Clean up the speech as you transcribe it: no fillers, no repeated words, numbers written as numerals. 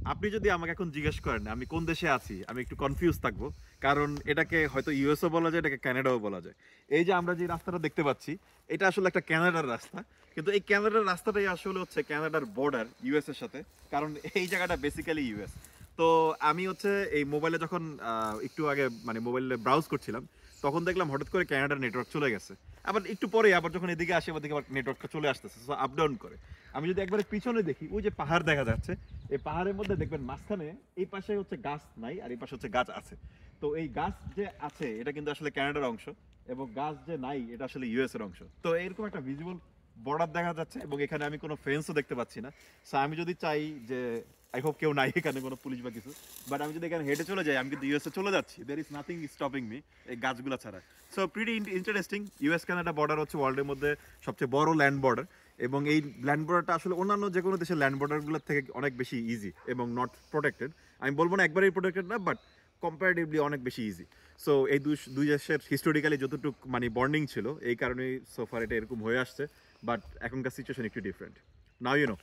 আপনি যদি আমাকে এখন জিজ্ঞেস করেন আমি কোন দেশে আছি, আমি একটু কনফিউজ থাকবো। কারণ এটাকে হয়তো ইউএসও বলা যায়, এটাকে কানাডাও বলা যায়। এই যে আমরা যে রাস্তাটা দেখতে পাচ্ছি, এটা আসলে একটা কানাডার রাস্তা। কিন্তু এই কানাডার রাস্তাটাই আসলে হচ্ছে কানাডার বর্ডার ইউএস এর সাথে। কারণ এই জায়গাটা বেসিক্যালি ইউএস। তো আমি হচ্ছে এই মোবাইলে যখন একটু আগে মানে মোবাইলে ব্রাউজ করছিলাম, তখন দেখলাম হঠাৎ করে কানাডার নেটওয়ার্ক চলে গেছে। আবার একটু পরে আবার যখন এদিকে আসে, এবার দিকে আবার নেটওয়ার্কটা চলে আসতেছে, সো আপ ডাউন করে। আমি যদি একবারে পিছনে দেখি, ওই যে পাহাড় দেখা যাচ্ছে, এই পাহাড়ের মধ্যে দেখবেন মাঝখানে এই পাশে হচ্ছে গাছ নাই, আর এই পাশে হচ্ছে গাছ আছে। তো এই গাছ যে আছে এটা কিন্তু আসলে কানাডার অংশ, এবং গাছ যে নাই এটা আসলে ইউএস এর অংশ। তো এরকম একটা ভিজিবল বর্ডার দেখা যাচ্ছে, এবং এখানে আমি কোনো ফেন্সও দেখতে পাচ্ছি না। সো আমি যদি চাই যে, আই হোপ কেউ নাই এখানে কোনো পুলিশ বা কিছু, বাট আমি যদি এখানে হেঁটে চলে যাই, আমি কিন্তু ইউএস এ চলে যাচ্ছি। There is nothing stopping me এই গাছগুলো ছাড়া। So pretty interesting. US Canada border হচ্ছে ওয়ার্ল্ডের মধ্যে সবচেয়ে বড় ল্যান্ড বর্ডার, এবং এই ল্যান্ড বর্ডারটা আসলে অন্যান্য যে কোনো দেশের ল্যান্ড বর্ডারগুলোর থেকে অনেক বেশি ইজি এবং নট প্রোটেক্টেড। আমি বলবো না একবারেই প্রোটেক্টেড না, বাট কম্পারেটিভলি অনেক বেশি ইজি। সো এই দুই দেশের হিস্টোরিক্যালি যতটুকু মানে বন্ডিং ছিল, এই কারণেই সোফার এটা এরকম হয়ে আসছে। বাট এখনকার সিচুয়েশন একটু ডিফারেন্ট। Now you know.